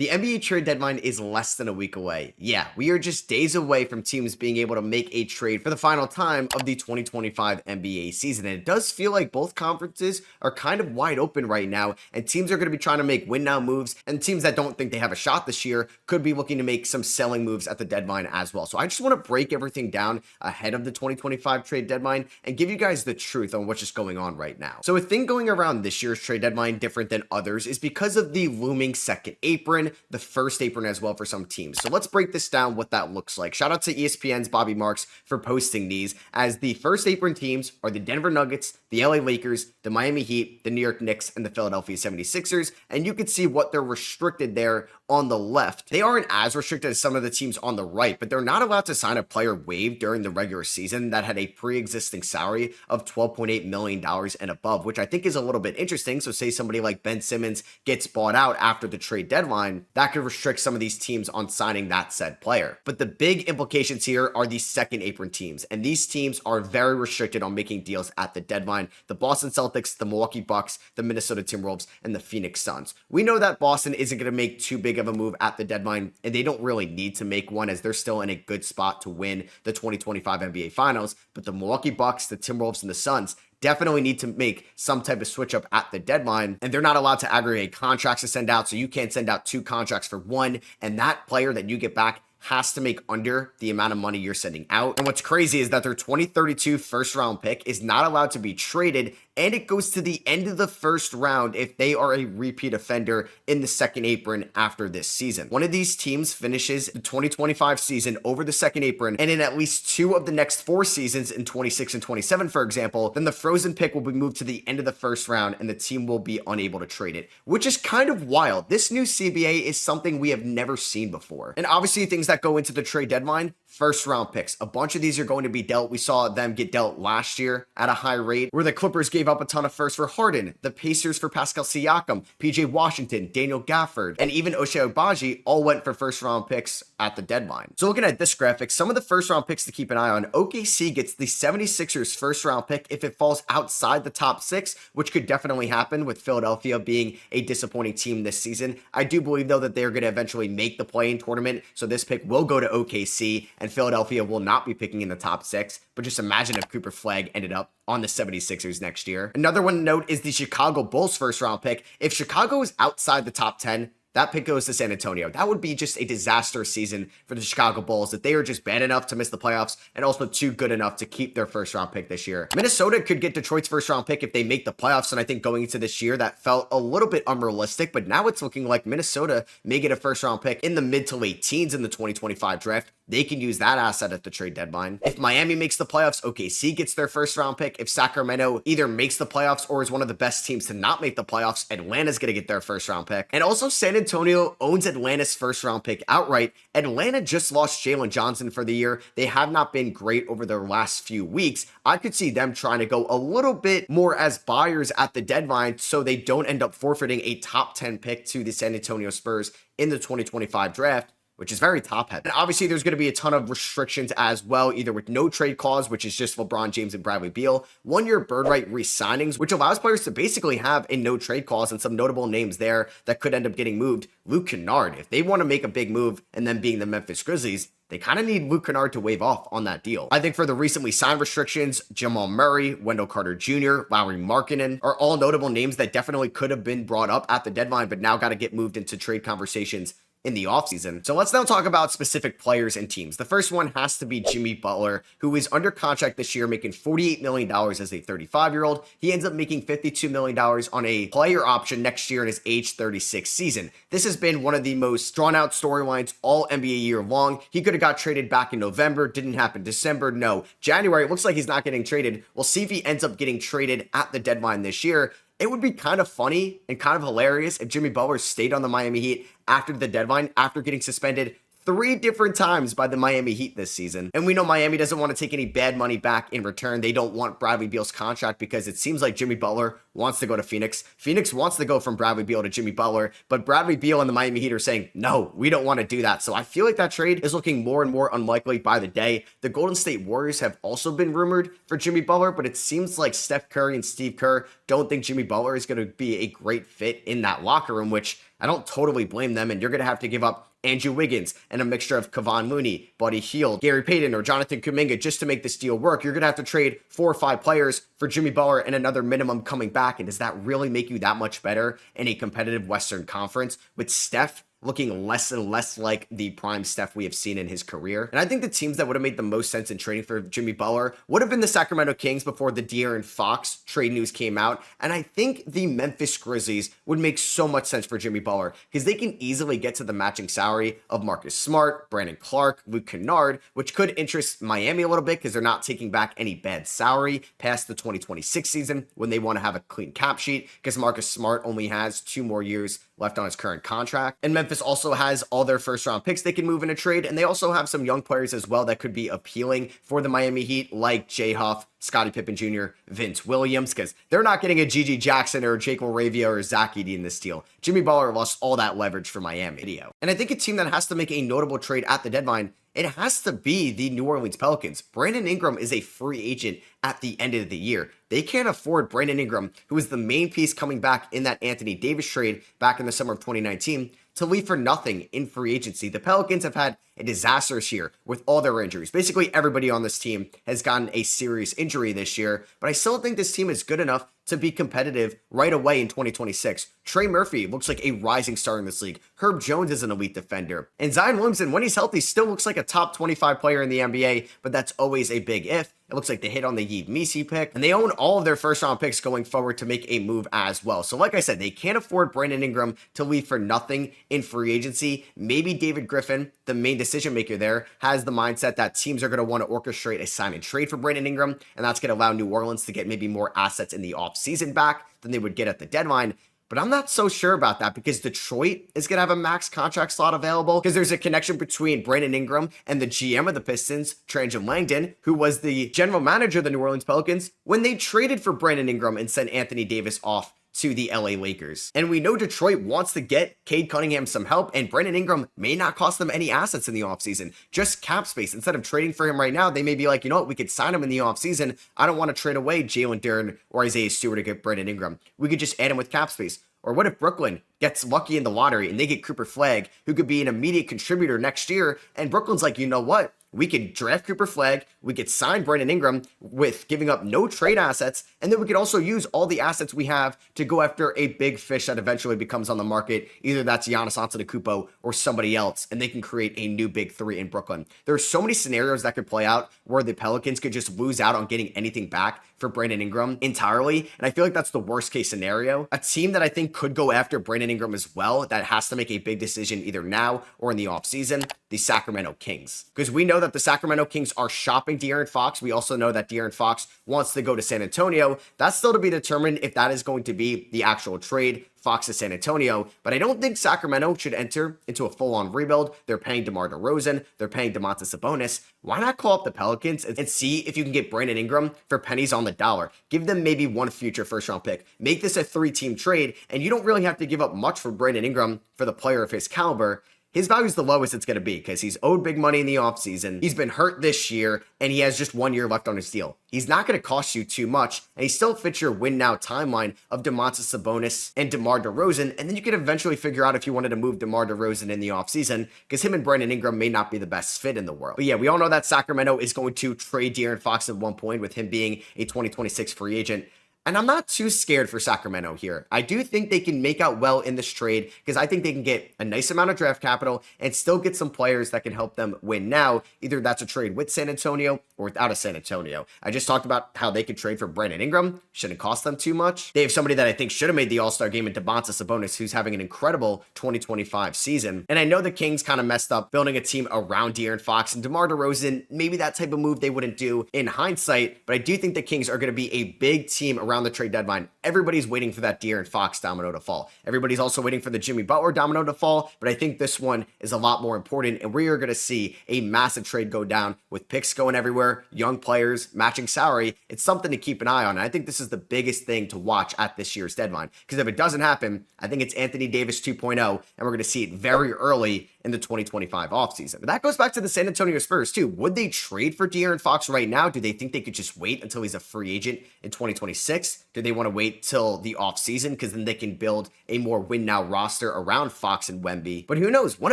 The NBA trade deadline is less than a week away. Yeah, we are just days away from teams being able to make a trade for the final time of the 2025 NBA season. And it does feel like both conferences are kind of wide open right now, and teams are going to be trying to make win now moves, and teams that don't think they have a shot this year could be looking to make some selling moves at the deadline as well. So I just want to break everything down ahead of the 2025 trade deadline and give you guys the truth on what's just going on right now. So a thing going around this year's trade deadline different than others is because of the looming second apron, the first apron as well for some teams. So let's break this down, what that looks like. Shout out to ESPN's Bobby Marks for posting these, as the first apron teams are the Denver Nuggets, the LA Lakers, the Miami Heat, the New York Knicks, and the Philadelphia 76ers. And you can see what they're restricted there on the left. They aren't as restricted as some of the teams on the right, but they're not allowed to sign a player waived during the regular season that had a pre-existing salary of $12.8 million and above, which I think is a little bit interesting. So say somebody like Ben Simmons gets bought out after the trade deadline, that could restrict some of these teams on signing that said player. But the big implications here are the second apron teams, and these teams are very restricted on making deals at the deadline. The Boston Celtics, the Milwaukee Bucks, the Minnesota Timberwolves, and the Phoenix Suns. We know that Boston isn't going to make too big of a move at the deadline, and they don't really need to make one as they're still in a good spot to win the 2025 NBA Finals. But the Milwaukee Bucks, the Timberwolves, and the Suns definitely need to make some type of switch up at the deadline, and they're not allowed to aggregate contracts to send out, so you can't send out two contracts for one, and that player that you get back has to make under the amount of money you're sending out. And what's crazy is that their 2032 first round pick is not allowed to be traded, and it goes to the end of the first round if they are a repeat offender in the second apron after this season. One of these teams finishes the 2025 season over the second apron, and in at least two of the next four seasons, in 26 and 27, for example, then the frozen pick will be moved to the end of the first round, and the team will be unable to trade it, which is kind of wild. This new CBA is something we have never seen before. And obviously things that go into the trade deadline, first round picks. A bunch of these are going to be dealt. We saw them get dealt last year at a high rate, where the Clippers gave up a ton of firsts for Harden, the Pacers for Pascal Siakam, PJ Washington, Daniel Gafford, and even Ochai Agbaji all went for first round picks at the deadline. So looking at this graphic, some of the first round picks to keep an eye on: OKC gets the 76ers first round pick if it falls outside the top six, which could definitely happen with Philadelphia being a disappointing team this season. I do believe though that they're going to eventually make the play-in tournament, so this pick will go to OKC, and Philadelphia will not be picking in the top six. But just imagine if Cooper Flagg ended up on the 76ers next year. Another one to note is the Chicago Bulls first round pick. If Chicago is outside the top 10, that pick goes to San Antonio. That would be just a disastrous season for the Chicago Bulls, that they are just bad enough to miss the playoffs and also too good enough to keep their first round pick this year. Minnesota could get Detroit's first round pick if they make the playoffs, and I think going into this year that felt a little bit unrealistic, but now it's looking like Minnesota may get a first round pick in the mid to late teens in the 2025 draft. They can use that asset at the trade deadline. If Miami makes the playoffs, OKC gets their first round pick. If Sacramento either makes the playoffs or is one of the best teams to not make the playoffs, Atlanta's going to get their first round pick. And also San Antonio owns Atlanta's first round pick outright. Atlanta just lost Jalen Johnson for the year. They have not been great over their last few weeks. I could see them trying to go a little bit more as buyers at the deadline so they don't end up forfeiting a top 10 pick to the San Antonio Spurs in the 2025 draft, which is very top heavy. And obviously there's going to be a ton of restrictions as well, either with no trade clause, which is just LeBron James and Bradley Beal, 1-year bird right re-signings, which allows players to basically have a no trade clause, and some notable names there that could end up getting moved. Luke Kennard, if they want to make a big move, and then being the Memphis Grizzlies, they kind of need Luke Kennard to waive off on that deal. I think for the recently signed restrictions, Jamal Murray, Wendell Carter Jr., Lauri Markkanen are all notable names that definitely could have been brought up at the deadline, but now got to get moved into trade conversations in the offseason. So let's now talk about specific players and teams. The first one has to be Jimmy Butler, who is under contract this year, making $48 million as a 35-year-old. He ends up making $52 million on a player option next year in his age 36 season. This has been one of the most drawn out storylines all NBA year long. He could have got traded back in November, didn't happen. December, no. January, it looks like he's not getting traded. We'll see if he ends up getting traded at the deadline this year. It would be kind of funny and kind of hilarious if Jimmy Butler stayed on the Miami Heat after the deadline, after getting suspended 3 different times by the Miami Heat this season. And we know Miami doesn't want to take any bad money back in return. They don't want Bradley Beal's contract because it seems like Jimmy Butler wants to go to Phoenix. Phoenix wants to go from Bradley Beal to Jimmy Butler, but Bradley Beal and the Miami Heat are saying, no, we don't want to do that. So I feel like that trade is looking more and more unlikely by the day. The Golden State Warriors have also been rumored for Jimmy Butler, but it seems like Steph Curry and Steve Kerr don't think Jimmy Butler is going to be a great fit in that locker room, which I don't totally blame them, and you're going to have to give up Andrew Wiggins and a mixture of Kevon Looney, Buddy Hield, Gary Payton, or Jonathan Kuminga just to make this deal work. You're going to have to trade 4 or 5 players for Jimmy Butler and another minimum coming back. And does that really make you that much better in a competitive Western Conference with Steph looking less and less like the prime Steph we have seen in his career? And I think the teams that would have made the most sense in trading for Jimmy Butler would have been the Sacramento Kings before the De'Aaron Fox trade news came out. And I think the Memphis Grizzlies would make so much sense for Jimmy Butler because they can easily get to the matching salary of Marcus Smart, Brandon Clark, Luke Kennard, which could interest Miami a little bit because they're not taking back any bad salary past the 2026 season when they want to have a clean cap sheet because Marcus Smart only has 2 more years left on his current contract. And Memphis also has all their first round picks they can move in a trade. And they also have some young players as well that could be appealing for the Miami Heat, like Jay Huff, Scottie Pippen Jr., Vince Williams, because they're not getting a Gigi Jackson or Jake LaRavia or Zach Edey in this deal. Jimmy Butler lost all that leverage for Miami. And I think a team that has to make a notable trade at the deadline, it has to be the New Orleans Pelicans. Brandon Ingram is a free agent at the end of the year. They can't afford Brandon Ingram, who was the main piece coming back in that Anthony Davis trade back in the summer of 2019, to leave for nothing in free agency. The Pelicans have had a disastrous year with all their injuries. Basically, everybody on this team has gotten a serious injury this year, but I still think this team is good enough to be competitive right away in 2026. Trey Murphy looks like a rising star in this league. Herb Jones is an elite defender. And Zion Williamson, when he's healthy, still looks like a top 25 player in the NBA, but that's always a big if. It looks like they hit on the Yves Missi pick, and they own all of their first round picks going forward to make a move as well. So like I said, they can't afford Brandon Ingram to leave for nothing in free agency. Maybe David Griffin, the main decision maker there, has the mindset that teams are going to want to orchestrate a sign and trade for Brandon Ingram, and that's going to allow New Orleans to get maybe more assets in the offseason back than they would get at the deadline. But I'm not so sure about that because Detroit is going to have a max contract slot available because there's a connection between Brandon Ingram and the GM of the Pistons, Tranjan Langdon, who was the general manager of the New Orleans Pelicans when they traded for Brandon Ingram and sent Anthony Davis off to the LA Lakers. And we know Detroit wants to get Cade Cunningham some help, and Brandon Ingram may not cost them any assets in the offseason, just cap space. Instead of trading for him right now, they may be like, you know what, we could sign him in the offseason. I don't want to trade away Jalen Duren or Isaiah Stewart to get Brandon Ingram. We could just add him with cap space. Or what if Brooklyn gets lucky in the lottery and they get Cooper Flagg, who could be an immediate contributor next year, and Brooklyn's like, you know what? We could draft Cooper Flagg, we could sign Brandon Ingram with giving up no trade assets, and then we could also use all the assets we have to go after a big fish that eventually becomes on the market. Either that's Giannis Antetokounmpo or somebody else, and they can create a new big three in Brooklyn. There are so many scenarios that could play out where the Pelicans could just lose out on getting anything back for Brandon Ingram entirely, and I feel like that's the worst case scenario. A team that I think could go after Brandon Ingram as well, that has to make a big decision either now or in the offseason, the Sacramento Kings. Because we know that the Sacramento Kings are shopping De'Aaron Fox. We also know that De'Aaron Fox wants to go to San Antonio. That's still to be determined if that is going to be the actual trade, Fox to San Antonio, but I don't think Sacramento should enter into a full-on rebuild. They're paying DeMar DeRozan, they're paying Domantas Sabonis. Why not call up the Pelicans and see if you can get Brandon Ingram for pennies on the dollar? Give them maybe one future first-round pick. Make this a 3-team trade, and you don't really have to give up much for Brandon Ingram for the player of his caliber. His value is the lowest it's going to be because he's owed big money in the offseason. He's been hurt this year, and he has just 1 year left on his deal. He's not going to cost you too much, and he still fits your win-now timeline of Domantas Sabonis and DeMar DeRozan, and then you could eventually figure out if you wanted to move DeMar DeRozan in the offseason because him and Brandon Ingram may not be the best fit in the world. But yeah, we all know that Sacramento is going to trade De'Aaron Fox at one point with him being a 2026 free agent. And I'm not too scared for Sacramento here. I do think they can make out well in this trade because I think they can get a nice amount of draft capital and still get some players that can help them win now. Either that's a trade with San Antonio or without a San Antonio. I just talked about how they could trade for Brandon Ingram. Shouldn't cost them too much. They have somebody that I think should have made the All-Star game in Domantas Sabonis, who's having an incredible 2025 season. And I know the Kings kind of messed up building a team around De'Aaron Fox and DeMar DeRozan. Maybe that type of move they wouldn't do in hindsight, but I do think the Kings are going to be a big team around the trade deadline. Everybody's waiting for that De'Aaron Fox domino to fall. Everybody's also waiting for the Jimmy Butler domino to fall, but I think this one is a lot more important, and we are going to see a massive trade go down with picks going everywhere, young players, matching salary. It's something to keep an eye on, and I think this is the biggest thing to watch at this year's deadline, because if it doesn't happen, I think it's Anthony Davis 2.0, and we're going to see it very early in the 2025 offseason. But that goes back to the San Antonio Spurs too. Would they trade for De'Aaron Fox right now? Do they think they could just wait until he's a free agent in 2026? picks? Do they want to wait till the offseason? Because then they can build a more win now roster around Fox and Wemby. But who knows? What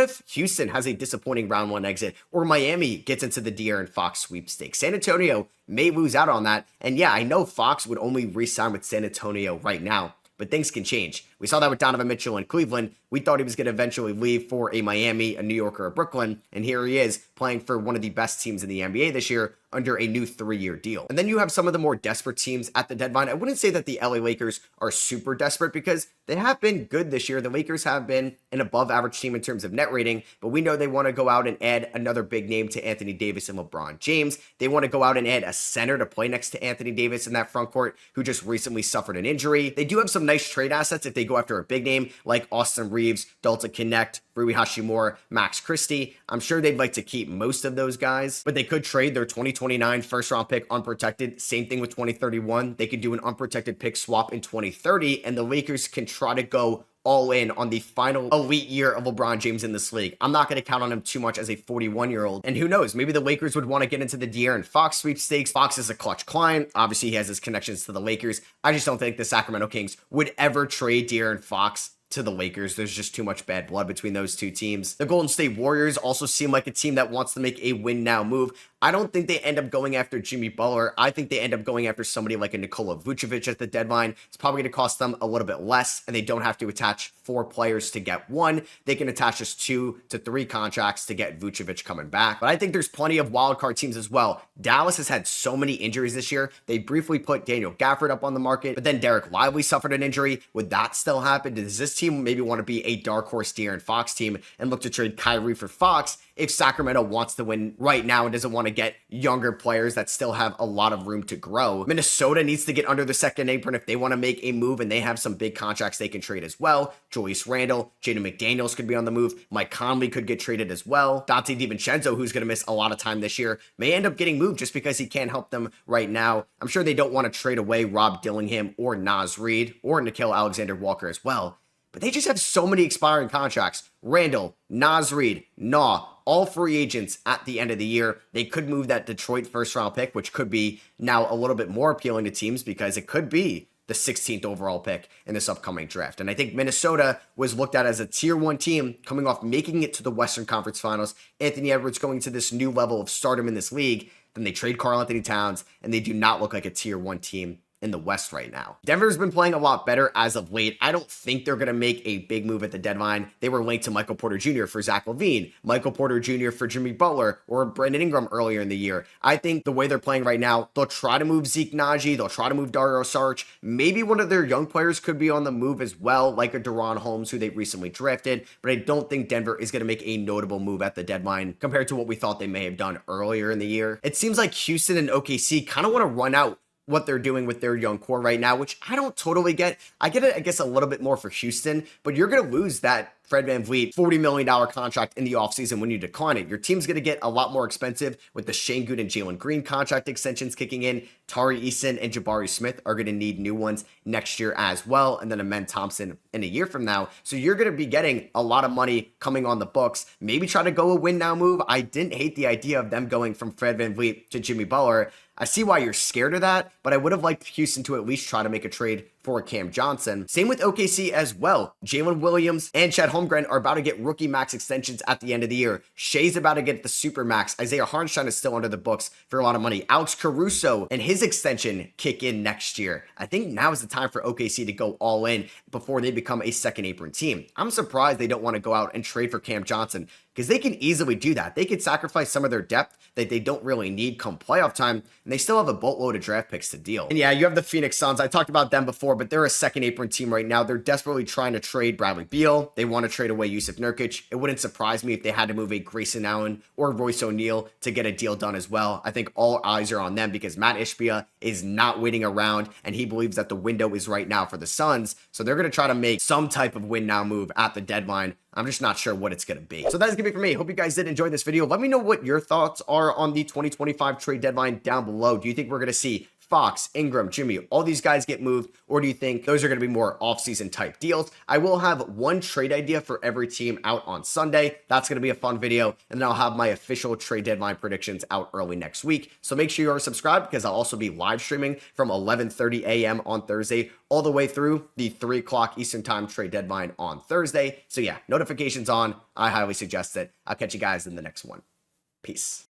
if Houston has a disappointing round one exit, or Miami gets into the De'Aaron Fox sweepstakes? San Antonio may lose out on that. And yeah, I know Fox would only re-sign with San Antonio right now, but things can change. We saw that with Donovan Mitchell in Cleveland. We thought he was going to eventually leave for a Miami, a New York, or a Brooklyn, and here he is playing for one of the best teams in the NBA this year under a new 3-year deal. And then you have some of the more desperate teams at the deadline. I wouldn't say that the LA Lakers are super desperate because they have been good this year. The Lakers have been an above average team in terms of net rating, but we know they want to go out and add another big name to Anthony Davis and LeBron James. They want to go out and add a center to play next to Anthony Davis in that front court who just recently suffered an injury. They do have some nice trade assets if they go after a big name like Austin Reeves, Dalton Connect, Rui Hashimura, Max Christie. I'm sure they'd like to keep most of those guys, but they could trade their 2029 first round pick unprotected. Same thing with 2031. They could do an unprotected pick swap in 2030, and the Lakers can try to go all in on the final elite year of LeBron James in this league. I'm not going to count on him too much as a 41-year-old. And who knows, maybe the Lakers would want to get into the De'Aaron Fox sweepstakes. Fox is a clutch client. Obviously, he has his connections to the Lakers. I just don't think the Sacramento Kings would ever trade De'Aaron Fox to the Lakers. There's just too much bad blood between those two teams. The Golden State Warriors also seem like a team that wants to make a win now move. I don't think they end up going after Jimmy Butler. I think they end up going after somebody like a Nikola Vucevic at the deadline. It's probably going to cost them a little bit less, and they don't have to attach 4 players to get one. They can attach just 2 to 3 contracts to get Vucevic coming back. But I think there's plenty of wildcard teams as well. Dallas has had so many injuries this year. They briefly put Daniel Gafford up on the market, but then Derek Lively suffered an injury. Would that still happen? Does this team maybe want to be a dark horse De'Aaron Fox team and look to trade Kyrie for Fox if Sacramento wants to win right now and doesn't want to get younger players that still have a lot of room to grow? Minnesota needs to get under the second apron if they want to make a move, and they have some big contracts they can trade as well. Julius Randle, Jaden McDaniels could be on the move. Mike Conley could get traded as well. Dante DiVincenzo, who's going to miss a lot of time this year, may end up getting moved just because he can't help them right now. I'm sure they don't want to trade away Rob Dillingham or Naz Reid or Nickeil Alexander-Walker as well. But they just have so many expiring contracts. Randall, Naz Reid, all free agents at the end of the year. They could move that Detroit first round pick, which could be now a little bit more appealing to teams because it could be the 16th overall pick in this upcoming draft. And I think Minnesota was looked at as a tier 1 team coming off making it to the Western Conference Finals. Anthony Edwards going to this new level of stardom in this league. Then they trade Karl Anthony Towns, and they do not look like a tier 1 team in the West right now. Denver's been playing a lot better as of late. I don't think they're going to make a big move at the deadline. They were linked to Michael Porter Jr. for Zach LaVine, Michael Porter Jr. for Jimmy Butler, or Brandon Ingram earlier in the year. I think the way they're playing right now, they'll try to move Zeke Naji, they'll try to move Dario Saric. Maybe one of their young players could be on the move as well, like a Deron Holmes, who they recently drafted, but I don't think Denver is going to make a notable move at the deadline compared to what we thought they may have done earlier in the year. It seems like Houston and OKC kind of want to run out what they're doing with their young core right now, which I don't totally get. I get it, I guess, a little bit more for Houston, but you're going to lose that Fred VanVleet $40 million contract in the offseason when you decline it. Your team's going to get a lot more expensive with the Shane Good and Jalen Green contract extensions kicking in. Tari Eason and Jabari Smith are going to need new ones next year as well, and then Amen Thompson in a year from now. So you're going to be getting a lot of money coming on the books. Maybe try to go a win now move. I didn't hate the idea of them going from Fred VanVleet to Jimmy Butler. I see why you're scared of that, but I would have liked Houston to at least try to make a trade for Cam Johnson. Same with OKC as well. Jalen Williams and Chet Holmgren are about to get rookie max extensions at the end of the year. Shea's about to get the super max. Isaiah Hartenstein is still under the books for a lot of money. Alex Caruso and his extension kick in next year. I think now is the time for OKC to go all in before they become a second apron team. I'm surprised they don't want to go out and trade for Cam Johnson, because they can easily do that. They could sacrifice some of their depth that they don't really need come playoff time, and they still have a boatload of draft picks to deal. And yeah, you have the Phoenix Suns. I talked about them before, but they're a second apron team right now. They're desperately trying to trade Bradley Beal. They want to trade away Yusuf Nurkic. It wouldn't surprise me if they had to move a Grayson Allen or Royce O'Neal to get a deal done as well. I think all eyes are on them because Matt Ishbia is not waiting around, and he believes that the window is right now for the Suns. So they're going to try to make some type of win now move at the deadline. I'm just not sure what it's going to be. So that's going to be for me. Hope you guys did enjoy this video. Let me know what your thoughts are on the 2025 trade deadline down below. Do you think we're going to see Fox, Ingram, Jimmy, all these guys get moved, or do you think those are going to be more offseason type deals? I will have one trade idea for every team out on Sunday. That's going to be a fun video, and then I'll have my official trade deadline predictions out early next week. So make sure you are subscribed because I'll also be live streaming from 11:30 a.m. on Thursday all the way through the 3 o'clock Eastern Time trade deadline on Thursday. So yeah, notifications on. I highly suggest it. I'll catch you guys in the next one. Peace.